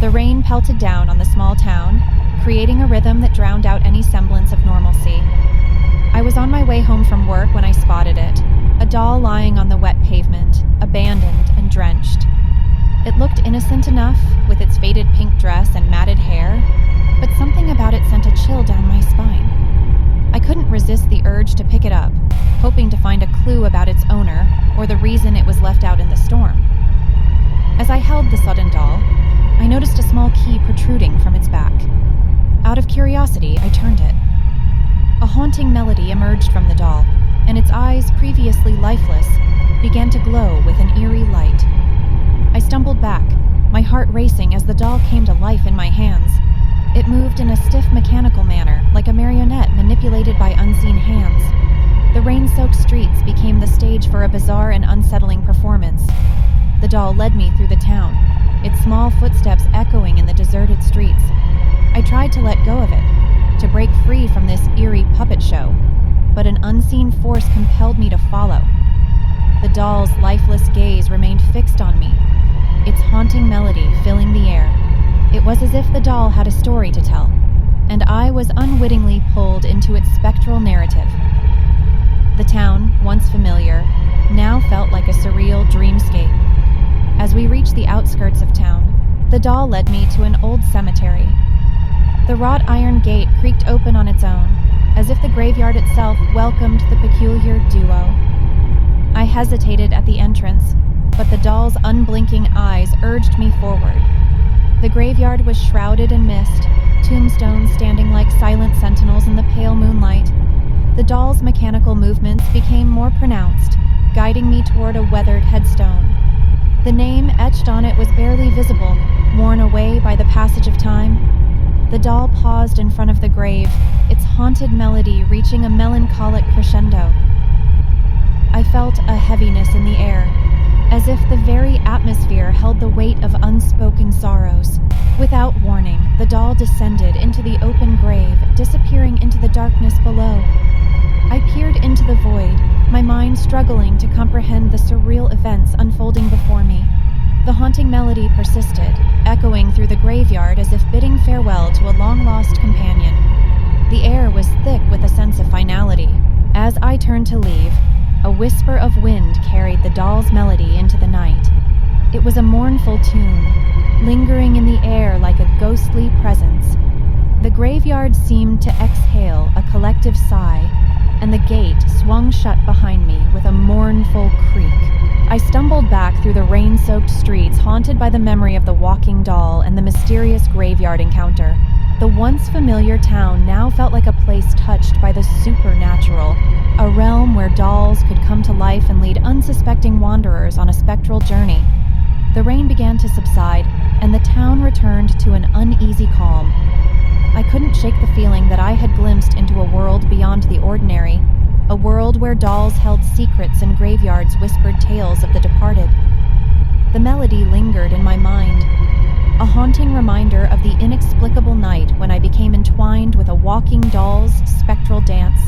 The rain pelted down on the small town, creating a rhythm that drowned out any semblance of normalcy. I was on my way home from work when I spotted it, a doll lying on the wet pavement, abandoned and drenched. It looked innocent enough, with its faded pink dress and matted hair, but something about it sent a chill down my spine. I couldn't resist the urge to pick it up, hoping to find a clue about its owner or the reason it was left out in the storm. As I held the sudden doll, I noticed a small key protruding from its back. Out of curiosity, I turned it. A haunting melody emerged from the doll, and its eyes, previously lifeless, began to glow with an eerie light. I stumbled back, my heart racing as the doll came to life in my hands. It moved in a stiff mechanical manner, like a marionette manipulated by unseen hands. The rain-soaked streets became the stage for a bizarre and unsettling performance. The doll led me through the town, its small footsteps echoing in the deserted streets. I tried to let go of it, to break free from this eerie puppet show, but an unseen force compelled me to follow. The doll's lifeless gaze remained fixed on me, its haunting melody filling the air. It was as if the doll had a story to tell, and I was unwittingly pulled into its spectral narrative. The town, once familiar, now felt like a surreal dreamscape. As we reached the outskirts of town, the doll led me to an old cemetery. The wrought iron gate creaked open on its own, as if the graveyard itself welcomed the peculiar duo. I hesitated at the entrance, but the doll's unblinking eyes urged me forward. The graveyard was shrouded in mist, tombstones standing like silent sentinels in the pale moonlight. The doll's mechanical movements became more pronounced, guiding me toward a weathered headstone. The name etched on it was barely visible, worn away by the passage of time. The doll paused in front of the grave, its haunted melody reaching a melancholic crescendo. I felt a heaviness in the air, as if the very atmosphere held the weight of unspoken sorrows. Without warning, the doll descended into the open grave, disappearing into the darkness below. I peered into the void, my mind struggling to comprehend the surreal events unfolding before me. The haunting melody persisted, echoing through the graveyard as if bidding farewell to a long-lost companion. The air was thick with a sense of finality. As I turned to leave, a whisper of wind carried the doll's melody into the night. It was a mournful tune, lingering in the air like a ghostly presence. The graveyard seemed to exhale a collective sigh, and the gate swung shut behind me with a mournful creak. I stumbled back through the rain-soaked streets, haunted by the memory of the walking doll and the mysterious graveyard encounter. The once familiar town now felt like a place touched by the supernatural, a realm where dolls could come to life and lead unsuspecting wanderers on a spectral journey. The rain began to subside, and the town returned to an uneasy calm. I couldn't shake the feeling that I had glimpsed into a world beyond the ordinary, a world where dolls held secrets and graveyards whispered tales of the departed. The melody lingered in my mind, a haunting reminder of the inexplicable night when I became entwined with a walking doll's spectral dance.